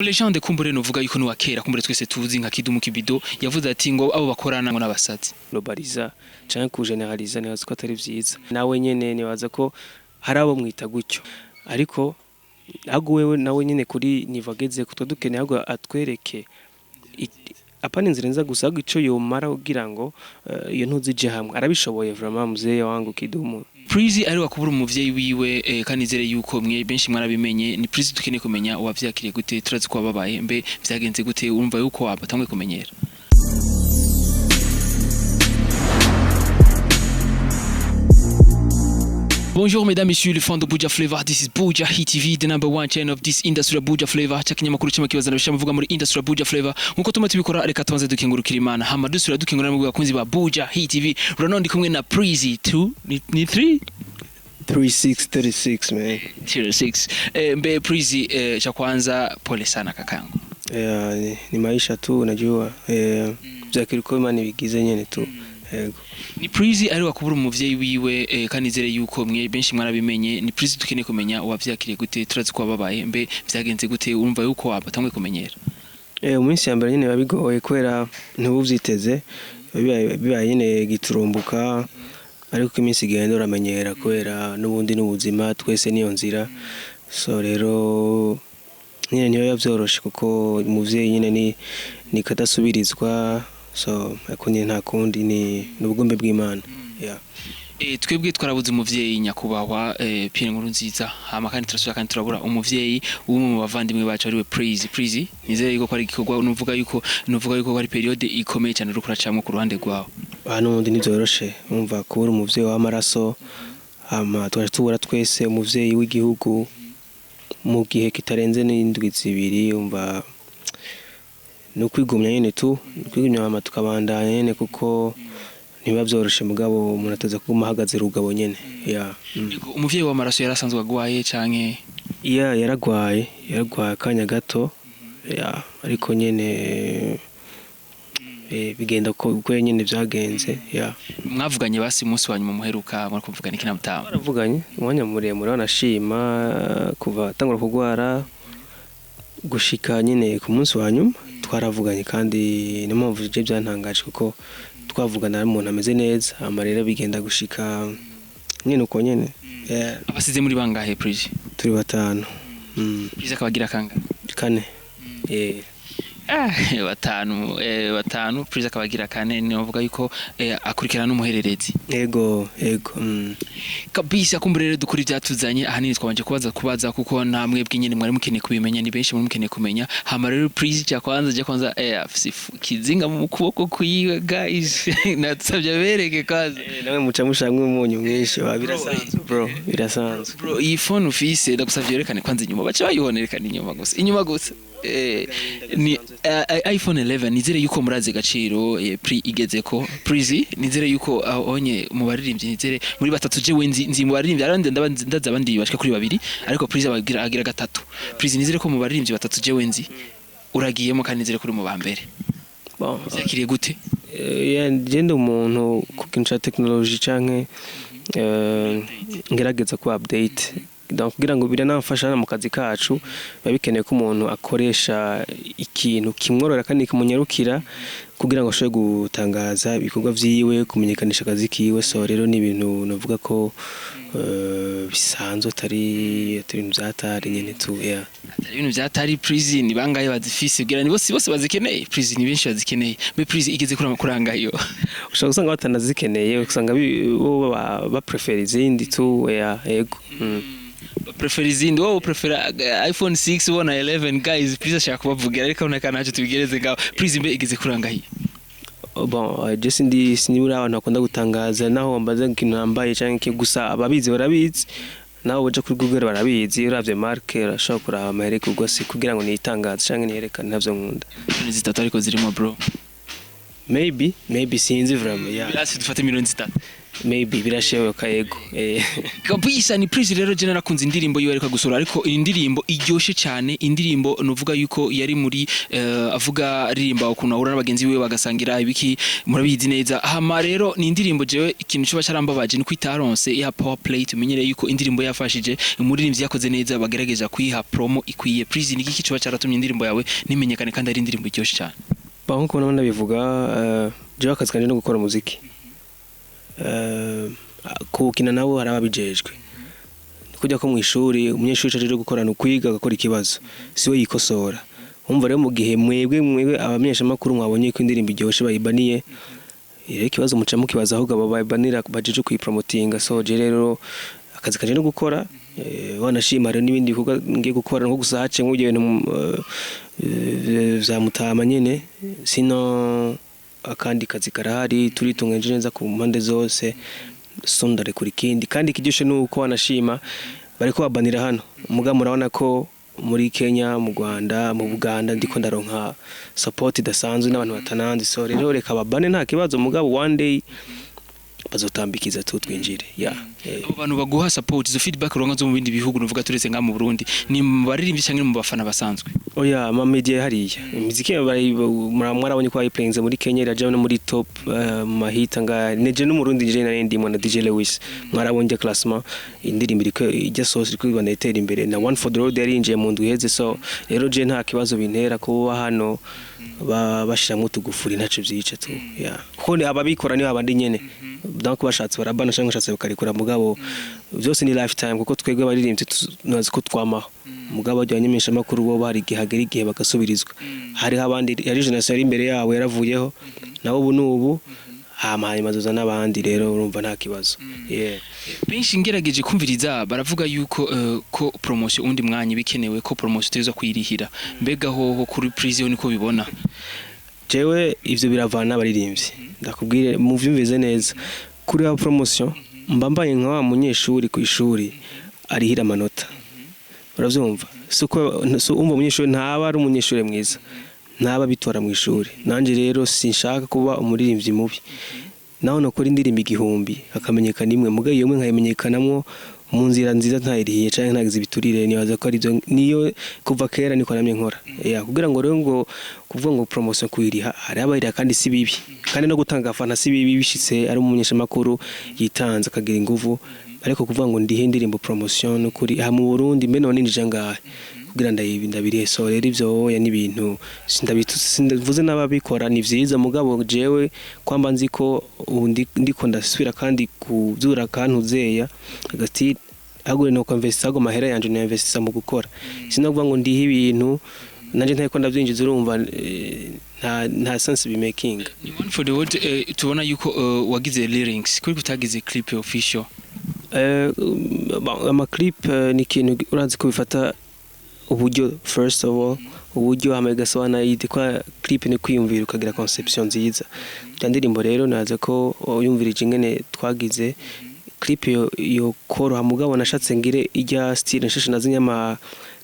Legende kumbure novuga yuko nuwa kera kumbure twese tuzi nka Kidumu Kibido yavuze ati ngo abo bakorana ngo n'abasazi globaliza canke ku generaliza nibaza ko atari vyiza nawe nyene nibaza ko hari abo mwita gutyo ariko wewe nawe nyene kuri nivageze kutwa dukeneye ahubwo atwereke apana inzira nza gusa ico yomara kugira ngo iyo ntuzije hamwe arabishoboye vraiment muzee wangu Kidumu. Preeze ari wakubura umuvyeyi wiwe kanizere yuko mwe benshi mwarabimenye ni Preeze dukeneye kumenya uwavyakiriye gute turazi ko babaye mbe vyagenze gute urumva yuko wabatangwe kumenyera. Bonjour mesdames, messieurs, les fans de Buja Flavor. This is Bujahit TV, the number one channel of this industry, Buja Flavor. Chakinyamakuru cyama kibaza nabishama vuga muri industry Buja Flavor. Nkuko tuma tubikora reka tubanze dukengurukira Imana. Hama dusura dukengurana mu bakunzi ba Bujahit TV. Urano ndi kumwe na Preeze 2 ni 3 36 man. 36. Mbe Preeze cha kwanza pole sana kakangu. Ni maisha tu unajua. Byakiri ko Imana ibigize nyene tu. Yego. Ni Preeze ari wakubura umuvyeyi wiwe kanizere yuko mwe benshi mwarabimenye ni Preeze dukeneye kumenya uwavyakiriye gute turazi ko babaye mbe vyagenze gute urumva yuko wabatangwe kumenyera. Umunsi yambere nyene babigoye kwera ntubuvyiteze bibaye nyene giturumbuka ariko iminsi igenda uramenyera kwera n'ubundi n'ubuzima twese niyo nzira so rero nyene niyo yavyoroshe kuko umuvyeyi nyene ni kadasubirizwa so akunye nta kundi ni ubugombe bw'Imana. Twebwe twarabuze umuvyeyi nyakubahwa Pierre Nkurunziza hama kandi turasubira kandi turabura umuvyeyi umwe mu bavandimwe bacu ariwe Preeze nizeye yuko ari igikorwa nuvuga yuko ari periode ikomeye cyane rukura cyamwe ku ruhande rwawe. N'ubundi nivyoroshe umva kubura umuvyeyi w'amaraso hama tubura twese umuvyeyi w'igihugu mu gihe kitarenze n'indwi zibiri umva no kwigumya nyene tu kwigumya hama tukabandanya nyene kuko niba byoroshe mugabo umuntu ataza kuguma ahagaze rugabo nyene. Umuvyeyi w'amaraso yarasanzwe agwaye canke yaragwaye kanya gato ariko nyene bigenda ko nyene vyagenze. Mwavuganye basi umunsi wanyuma muheruka muri kuvugana iki namutama? Baravuganye umwanya muremure banashima kuva tangura kugwara gushika nyene ku munsi wanyuma twaravuganye kandi n'impamvu je byantangaje kuko twavugana n'umuntu ameze neza amarera bigenda gushika nyene uko nyene. Abasize muri bangahe Preeze? Turi batanu. Preeze akabagira kanga? Kane. Batanu Preeze akabagira kane ni bavuga yuko akurikirana n'umuhererezi. Yego. Kabisa kumburere dukuri byatuzanye ahanini twabanje kubaza kuko namwe bw'inyene mwari mukeneye kubimenya ni benshi muri mukeneye kumenya hama rero Preeze cya kwanza kizinga mu kuboko kuyiwe guys natsabye bereke kaza nawe muca mushamwe umunyu mwinshi birasanzwe bro iyi phone ufise ndagusavye yerekane kwanza inyuma baca bayihonerekana inyuma gusa ni iPhone 11 nizere yuko muraze gaciro igeze ko Preeze nizere yuko onye mu baririmbyi nizere muri batatu je wenzi mu baririmbyi arandi ndaza abandi bashika kuri babiri ariko Preeze agira gatatu. Preeze nizere ko mu baririmbyi batatu je wenzi uragiyemo kandi nizere kuri mu bambere zakiriye gute. Genda umuntu kukincha technology canke ngerageza ku update donc kugira ngo biranamfasha mu kazi kacu babikeneye ko umuntu akoresha ikintu kimworora kandi kimunyarukira kugira ngo ashobore gutangaza ibikorwa vyiwe kumenyekanisha akazi kiwe so rero ni ibintu navuga ko bisanzwe atari ibintu byatari nyene tu atari ibintu byatari. Preeze ni bangaye bazifise kugira ni bose bazikeneye Preeze ni benshi bazikeneye me Preeze igeze kuranga iyo ushaka usanga batanazikeneye usanga bo ba prefer izindi tu yego prefer izindi wowe prefera iPhone 6 bona 11 guys Preeze ashaka kubavugira ariko unakana naco tubigereze ngaho Preeze mbe igeze kuranga hiyo. Just sinibura abantu bakunda gutangaza naho wambaza ikintu nambaye canke gusa ababizi barabizi naho uja kuri Google barabizi uravye marke urashobora kuraba amahereko gose kugira ngo nitangaze canke niyerekane navyo nkunda. Ni zitatu ariko zirimo bro maybe sinzi vraiment Birasi dufate 3 maybe birashoboka yego kabisa ni Preeze rero je narakunze indirimbo yiwe ariko gusura ariko indirimbo iryoshe cyane indirimbo nuvuga yuko yari muri avuga ririmba ukuntu ahura n'abagenzi biwe bagasangira ibiki murabizi neza hama rero ni indirimbo jewe ikintu cyo bacarambabaje ni kwitaronse ya power play tumenyere yuko indirimbo yafashije umuririmbyi yakoze neza bagerageje kuyiha promo ikwiye Preeze ni iki cyo cyaratumye indirimbo yawe nimenyekane kandi ari indirimbo iryoshe cyane banko nabona bivuga jewe akazi kanje no gukora muziki kukina nabo harababijejwe kujya ko mu ishuri umunyeshuri cyaje gukorana ukwiga agakora ikibazo siwe yikosora umva rero mu gihe mwebwe abamenyesha makuru mwabonye ko indirimbo iryoshe bayibaniye ikibazo muca mukibaza ahubwo babanira bajeje kuyipromotinga so je rero akazi kaje no gukora wanashima rero n'ibindi bikorwa ngiye gukora nko gusahace nk'ubyo bintu vya mutama nyene sino akandi kazi karahari turitungenje neza ku mpande zose sondare kuri kindi kandi kijyoshe nuko wanashima bariko babanira hano muga murabona ko muri Kenya mu Rwanda mu Buganda ndiko ndaronka support idasanzwe n'abantu batanandi so rero reka babane nta kibazo mugabo one day bazotambikiza twinjire abantu baguha support zo feedback ronga zo mu bindi bihugu nuvuga turetse nka mu Burundi ni baririmbye cyangwa mu bafana basanzwe oya ama media hariya imiziki mwarabonye ko ayiplayinze muri Kenya iraje no muri top mahita nga neje no mu Burundi je narindi mo na DJ Lewis mwarabonye classement indirimbo iriko ijya source iriko banetera imbere na one for the road yarinje mu ndwi heze so rero je nta kibazo bintera ko hano bashira mu tugufuri ntaco vyica tu kuko ababikora ni abandi nyene donc bashatse barabana cyangwa bashatse bakarikura mugabo byose ni lifetime kuko twegwe baririmbye tunazi ko twamaho mugabo ajyanyemesha makuru bo bari gihagera igihe bagasubirizwa hari abandi yari generation yari imbere yawe yaravuyeho nabo ubu nubu hanyuma zoza n'abandi rero urumva nta kibazo benshi ngerageje kumviriza baravuga yuko ko promotion undi mwanya bikenewe ko promotion tezo kwirihira mbega ho kuri Preeze niko bibona jewe ivyo biravana baririmbye ndakubwire mu vyumvize neza kuri ya promotion mbambaye nka wa munyeshuri ku ishuri arihira amanota uravyumva suko umva umunyeshuri ntaba ari umunyeshuri mwiza ntaba bitora mu ishuri nanje rero sinshaka kuba umuririmbyi mubi naho nokora indirimbo igihumbi akamenyekana imwe mugaye yomwe nkayamenyekanamwo mu nzira nziza ntayirihiye cyane ntagize biturire nibaza ko ari niyo kuva kera niko namye nkora kugira ngo rero ngo kuvuga ngo promotion kuyiriha hari abayira kandi si bibi kandi no gutanga afana si bibi bishitse ari umunyesha makuru yitanze akagira inguvu ariko kuvuga ngo ndihe indirimbo promotion no kuri mu Burundi mbe none ndije ngahe kugira ndabiriye so rero ivyo ya n'ibintu sindavuze n'ababikora ni vyiza mugabo jewe kwamba nzi ko ndiko ndasubira kandi kuzura kantuzeya agati agure no kwinvesta go mahera yanje no investa mu gukora sinavuga ngo ndihe ibintu nanje ntako ndavyinjiza urumva nta sense be making ni one for the word tubona yuko wagize lyrics kuri kutagize clip official ama clip ni kintu urazi ko bifata uburyo first of all uburyo amagaswana yitwa clip ni kwiyumvira ukagira conception nziza byandirimbo rero naze ko yumvirije ingene twagize clip yo koroha mugabo nashatse ngire ijya style nshasha nazinyama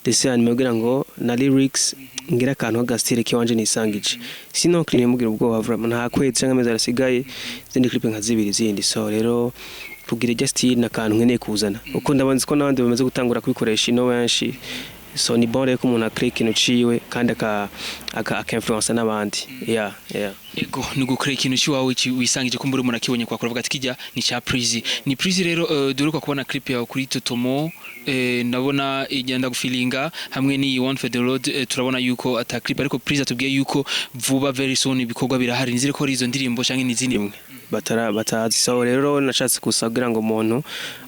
design mugira ngo na lyrics ngira kantu ga style kiwanje nisangije sino clip mugira ubwo bavura nta kwetse cyangwa amezi arasigaye zindi clip nka zibiri zindi so rero kugira ijya style na kantu nkeneye kuzana uko ndabonze ko nabandi bamaze gutangura kubikoresha ino benshi so ni bon reko umuntu akora ikintu ciwe kandi aka-influence n'abandi ego ni gukora ikintu ciwawe wisangije ko mburi umuntu akibonye kwa kuvuga ati kijya ni cha Preeze ni Preeze rero duruka kubona clip yawe kuri Totomo ndabona igenda gufilinga hamwe ni one for the road turabona yuko ata clip ariko Preeze atubwiye yuko vuba very soon ibikorwa birahari nizire ko izo ndirimbo canke n'izindi mwe batazi so rero nashatse kusagira ngo umuntu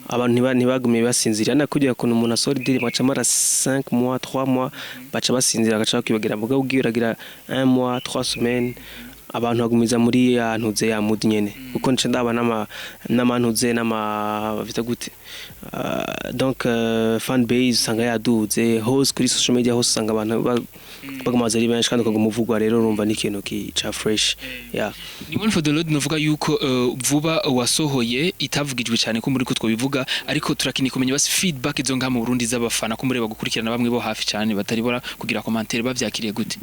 abantu ntibagume basinzira nakujya kuntu umuntu asora indirimbo acamara 5 mois 3 mois baca basinzira agaca kwibagira mvuga ubwiragira 1 mois 3 semaines abantu bagumiza muri ya ntuze ya mood nyene uko nce ndaba n'amantuze vita gute donc fan base sanga yaduze hose kuri social media hose sanga abantu bagumaza ari benshi kandi ukagumuvugwa rero urumva n'ikintu kica fresh ni one for the Lord novuga yuko vuba wasohoye itavugijwe cyane ko muri ko twobivuga ariko turakini kumenya basi feedback izo nga mu Burundi z'abafana ko mureba gukurikirana bamwe bo hafi cyane batari bora kugira commentaire bavyakiriye gute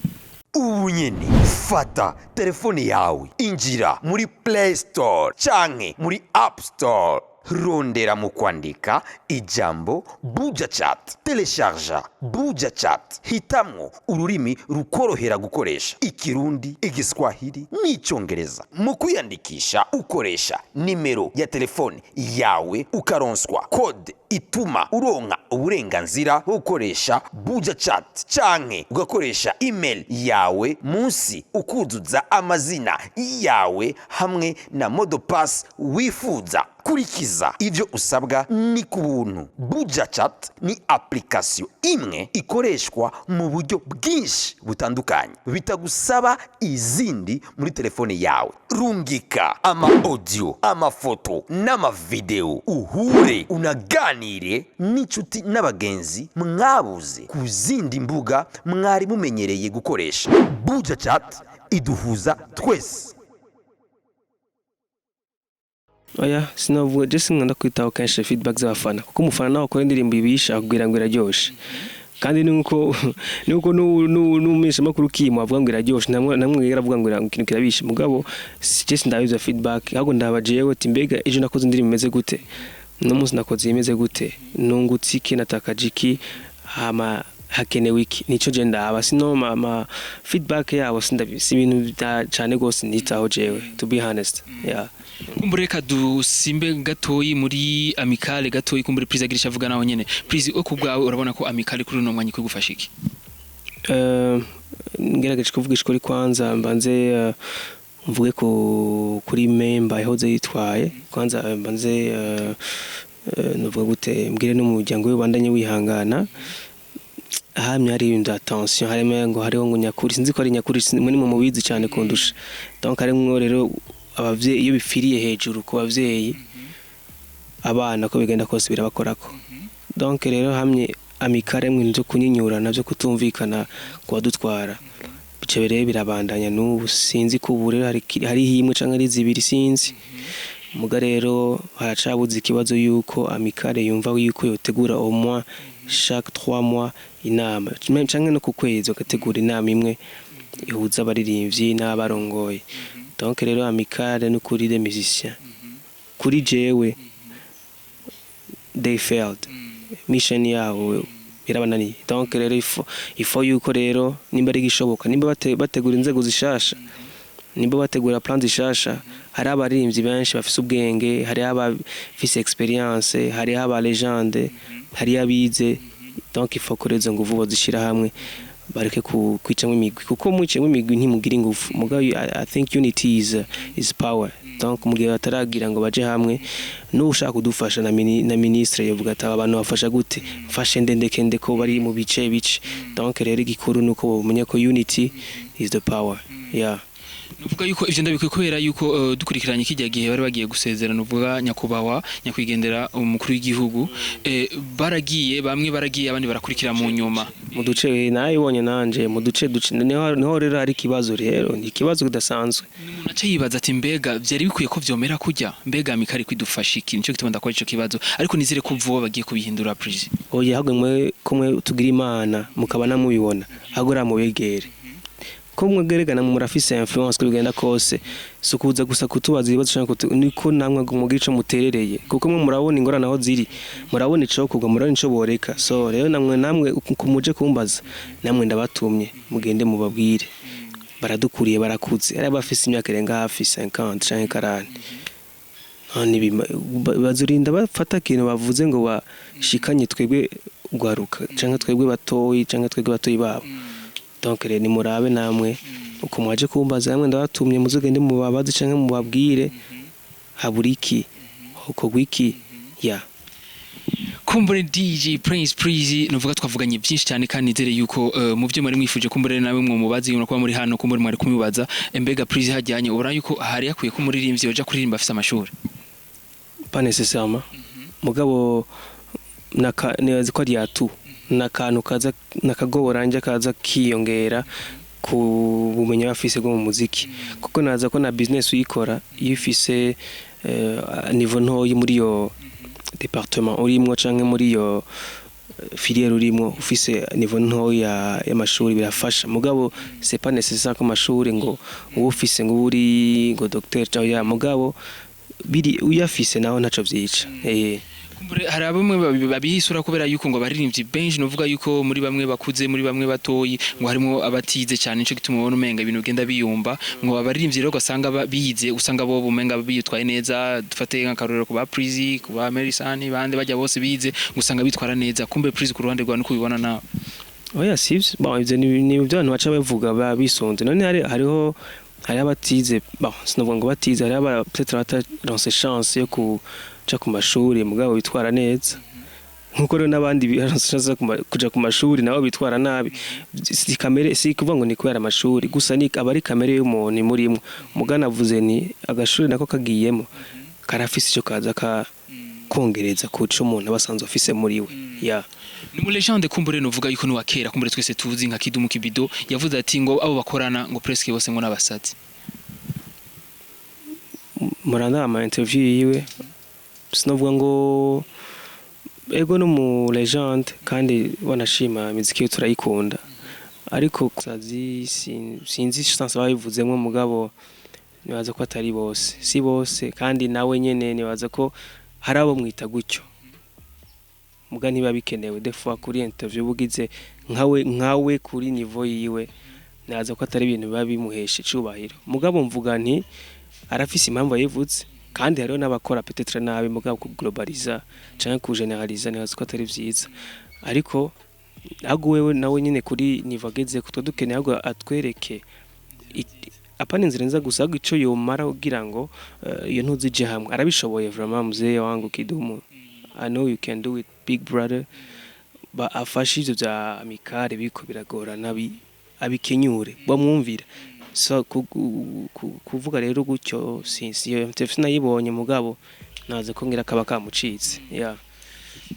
ubu nyene fata telefone yawe injira muri Play Store canke muri App Store rondera mu kwandika ijambo Bujahit, telecharge Bujahit, hitamwo ururimi rukorohera gukoresha ikirundi, igiswahili n'icyongereza. Mu kwiyandikisha ukoresha nimero ya telefone yawe ukaronswa code ituma uronka uburenganzira bwo gukoresha Bujahit canke ugakoresha email yawe munsi ukuzuza amazina yawe hamwe na modopass wifuza. Kurikiza ivyo usabwa ni ku buntu. Bujahit ni application imwe ikoreshwa mu buryo bwinshi butandukanye bitagusaba izindi muri telefone yawe. Rungika ama audio, amafoto n'amavideo, uhure unaganire n'inshuti n'abagenzi mwabuze ku zindi mbuga mwari mumenyereye gukoresha. Bujahit iduhuza twese. Oya sinavuga je sinkunda kwitaho kenshi feedback z'abafana kuko umufana nawe akora indirimbo ibisha kugira ngo iraryoshe kandi nuko numisha makuru kimo avuga ngo iraryoshe namwe yaravuga ngo ikintu kirabisha mugabo je sindabiza feedback ahubwo ndabajewe ati mbega ejo nakoze indirimbo imeze gute no munsi nakoze imeze gute nungutse iki natakajiki hama hakenewe iki nico je ndaba sino mama feedback yabo sindabisi ibintu cyane gose nitaho jewe to be honest yeah. Kumbureka dusimbe gatoyi muri amicale gatoyi kumbure Preeze agirisha avuga naho nyene. Preeze uko bwawe urabona ko amicale kuri no mwanya kwigufasha iki? Ngerageje kuvugisha kuri kwanza mbanze mvuge ko kuri member ihoze yitwaye kwanza mbanze novuga gute mbwire no mu muryango we bandanye wihangana hamwe hari inda attention harimo ngo hariho ngo nyakuri sinzi ko ari nyakuri muri mu mubizi cyane kundusha donc harimo rero abavyeyi iyo bifiriye hejuru ku bavyeyi abana ko bigenda kose birabakorako donc rero hamwe amicale mwe nzo kunyinyura navyo kutumvikana kwa dutwara bicebereye birabandanya n'ubu sinzi ko ubu rero hari himwe canke ari zibiri sinzi muga rero haracabuze ikibazo yuko amicale yumva yuko yotegura au moins chaque 3 mois inama même canke no ku kwezi ugategura inama imwe ihuza abaririmbyi n'abarongoye. Donc rero amicale no kuri les musiciens kuri jewe they failed mission yabo birabananiye. Donc rero ifo yuko rero nimba ari gishoboka nimba bategura inzego zishasha nimba bategura plan zishasha hari abaririmbyi benshi bafise ubwenge hari abafise experience hari aba legende hari abize donc ifo kurezo nguvu bozishira hamwe bareke kwicamwe imigwi kuko mucemwe imigwi ntimugira ingufu muga I think unity is power. Donc mugihe bataragira ngo baje hamwe no ushaka kudufasha na ministre yovuga ati abantu bafasha gute mfashe ndendekende ko bari mu bice. Donc rero igikuru nuko umenye ko unity is the power. Yeah. Nuvuga yuko ivyo ndabikwe kubera yuko dukurikiranye kijya gihe bari bagiye gusezerana nuvuga nyakubawa nyakwigendera umukuru w'igihugu baragiye bamwe baragiye abandi barakurikira mu nyuma mu duce nayibonye nanje mu duce niho rero hari kibazo rero ni kibazo kidasanzwe umuntu ace yibaza ati mbega byari bikwiye ko vyomera kujya mbega amicale kwidufasha iki nico gituma ndakora ico kibazo ariko nizere ko vuba bagiye kubihindura Preeze. Oya ahubwo mwe tugira imana mukabana mubibona ahubwo mubegere ko mwegeregana mu murafise influence ko bigenda kose sukuza gusa kutubaza ibibazo cyangwa niko namwe mugico muterereye kuko mwe murabona ingorana aho ziri murabona ico kugwa murabona ico boreka so rero namwe kumuje kumbaza namwe ndabatumye mugende mubabwire baradukuriye barakuze ari abafise imyaka irenga hafi 50 canke 40 none bazurinda bafata kintu bavuze ngo bashikanye twebwe gwaruka canke twebwe batoyi babo. Donc rero ni murabe namwe uko mwaje kumbaza namwe ndabatumye muzogende mu babazi canke mu babwire haburiki uko gwiki ya kumbure DJ Preeze nuvuga twavuganye byinshi cyane kandi nizere yuko mu byo muri mwifuje kumbure nawe mwe mubazi yuko kuba muri hano kumbure mwari kumibaza mbega Preeze hajyanye ubura yuko hari yakwiye ko muririmbyi baje kuririmba afise amashuri pas nécessairement mugabo neza ko ari yatu nakantu kaza nakagoboranje kaza kiyongera ku bumenyi bafise bwo mu muziki kuko naza ko na business uyikora yifise niveau ntoyi muri yo departement urimwo canke muri yo filière urimo ufise niveau nto y'amashuri birafasha mugabo c'est pas nécessaire ko amashuri ngo ufise ngo uri ngo docteur cyangwa ya mugabo biri uyafise naho ntaco vyica kumbure hari abamwe babihisura kubera yuko ngo baririmbyi benshi novuga yuko muri bamwe bakuze muri bamwe batoyi ngo harimo abatize cyane nico gituma ubona umenga ibintu genda biyumba ngo abaririmbyi rero gasanga biyize usanga bo bumenga biyitwaye neza dufate nk'akarorero kuba Preeze kuba Merisani bande bajya bose bize gusanga bitwara neza kumbe Preeze ku ruhande rwa nuko ubibona nawe oya sivyo bon ivyo ni byo abantu baca bavuga babisonze none hariho abatize bon sinovuga ngo batize hari aba peut-être bataronse chance yo kuja ku mashuri mugabo bitwara neza nkuko rero nabandi biharanse kuja ku mashuri nabo bitwara nabi si kamere si kuvuga ngo ni kubera amashuri gusa ni abari kamere y'umuntu murimo mugana avuze ni agashuri nako kagiyemo karafise ico kaza ka kongereza kuca umuntu abasanzwe afise muri we ya ni mu legende kumbure novuga yuko ni wakera kumbure twese tuzi nka Kidumu Kibido yavuze ati ngo abo bakorana ngo presque bose ngo nabasazi muranda ama interview yiwe sinovuga ngo ego no mu legende kandi wanashima muziki yo turayikunda ariko sazi sinzi chance babivuzemo mugabo nibaza ko atari bose si bose kandi nawe nyene nibaza ko hari abo mwita gutyo muga niba bikenewe defwa kuri interview bugize nkawe kuri niveau yiwe naza ko atari ibintu biba bimuheshe cubahiro mugabo mvuga nti arafise impamvu yivutse kandi hariho n'abakora peut-être nabi mugabo ku globaliza cyangwa ku generaliza naza ko atari vyiza ariko ago wewe nawe nyine kuri niveau ageze ko dukeneye ago atwereke apana inzira nza gusa ico yomara kugira ngo iyo ntuzije hamwe arabishoboye vraiment muzee wangu Kidumu I know you can do it big brother ba afashije bya amikare biko biragora nabi abikenyure bamwumvira so kuvuga rero gutyo sinsi yo mtefsi nayibonye mugabo naze ko ngira kaba kamucitse yeah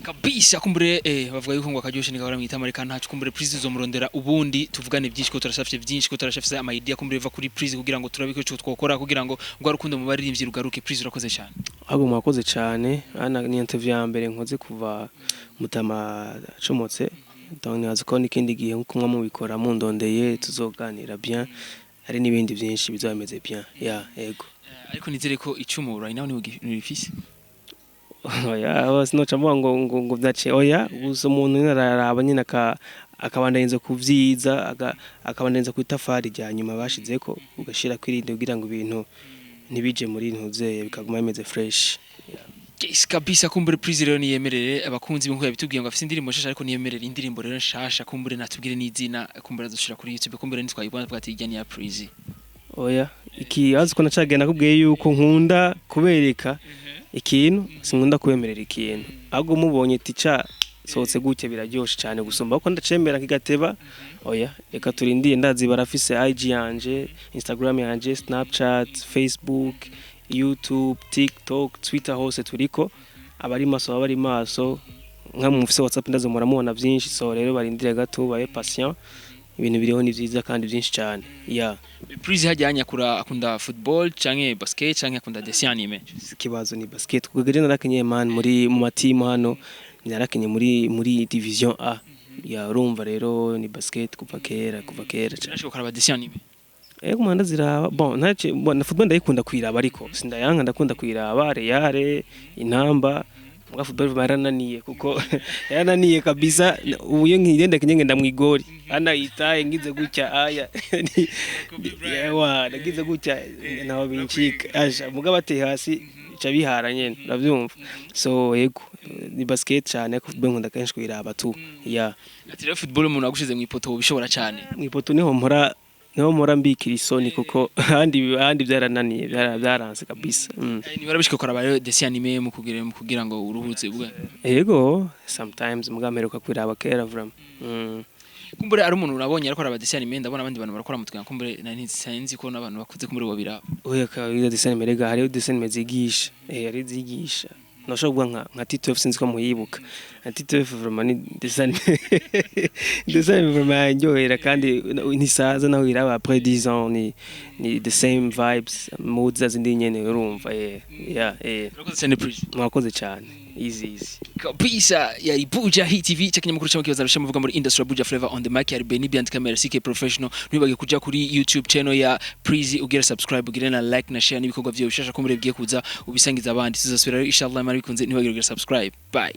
kabisa kumbure bavuga yuko ngo akaryoshe ni gahora mwita Amerika ntacu kumbure Preeze zo murondera ubundi tuvugane byinshi ko turashafye byinshi ko turashafye ama idea kumbure va kuri Preeze kugira ngo turabike cyo twokora kugira ngo rwa rukundo mu baririmbyi rugaruke Preeze urakoze cyane ahubwo mwakoze cyane ana ni interview ya mbere nkoze kuva mutama comotse donc nazo ko nikindi gihe nkumwa mu bikora mu ndondeye tuzoganira bien hari nibindi byinshi bizameze bien ya ego ariko nizere ko icumu right now ni ugifise oya wasinoca ngo byace oya uzo umuntu nararaba nyine akabandayenza kuvyiza akabandayenza kwitafari rya nyuma bashizeko ugashira kwirinde kugira ngo ibintu ntibije muri ntuzeye bikaguma bimeze fresh Yes kabisa kumbure Preeze rero niyemerere abakunzi b'inkuya bitubwiye ngo afite indirimbo nshasha ariko niyemerere indirimbo rero nshasha kumbure natubwire n'izina kumbure azoshira kuri YouTube kumbure nitwayibona twati ijya ni ya Preeze oya iki aziko nacagenda kubwiye yuko nkunda kubereka ikintu sinkunda kwemerera ikintu ahubwo mubonye tica sohotse gutya biraryoshe cyane gusumba ko ndacemera kigateba oya reka turindiye ndazi barafise IG yanje Instagram yanje Snapchat Facebook YouTube TikTok Twitter hose turiko abari maso nka mufise WhatsApp ndazo muramubona byinshi so rero barindire gato baye patient ibintu biriho ni byiza kandi byinshi cyane ya Preeze hajyanya akunda football canke basket canke akunda dessin anime ikibazo ni basket kuko narakenye man muri mu matimu hano narakenye muri division A ya urumva rero ni basket kuva kera cyane ukora dessin anime ego manda ziraba bon ntace na football ndayikunda kwiraba ariko sindayanga ndakunda kwiraba Real intamba Mga football barananiye kuko yananiye kabisa ubuye nkirende kinye ndamwigori ana itaye ngize gutya aya yawa nagize gutya naho bincika aje mugaba ate hasi ca bihara nyene navyumva so yego ni basket cyane ko football nkunda kenshi kwiraba tu ya ati rero football umuntu agushize mu ipoto bishobora cyane mu ipoto niho mpora mbikira isoni kuko handi byarananiye byaranze kabisa ni barabishika kora bare dessin anime mu kugira ngo uruhutse bwa yego sometimes mugameruka kwiraba kera vram kumbure ari umuntu urabonye ariko araba dessin anime ndabona abandi bantu barakora mutwe kumbure nani sinzi ko nabantu bakuze kumbure babira oya ka dessin anime rega hari dessin anime zigisha ari zigisha nashobwa nka T12 sinzi ko muyibuka T12 vraiment ni dessin vraiment njohera kandi ntisaza naho iraba après 10 ans ni the same vibes moods as indi nyene urumva mwakoze cyane Preeze mwakoze cyane easy kabisa ya Bujahit TV cyakinyamakuru cyangwa kibaza rusha muvuga muri industry Buja Flavor on the mic ya Beni Beyond Camera CK Professional ntibage kuja kuri YouTube channel ya Preeze ugire subscribe ugire na like na share n'ibikorwa byo bishasha ko murebye kuza ubisangiza abandi tuzasubira inshallah mari bikunze ntibage subscribe bye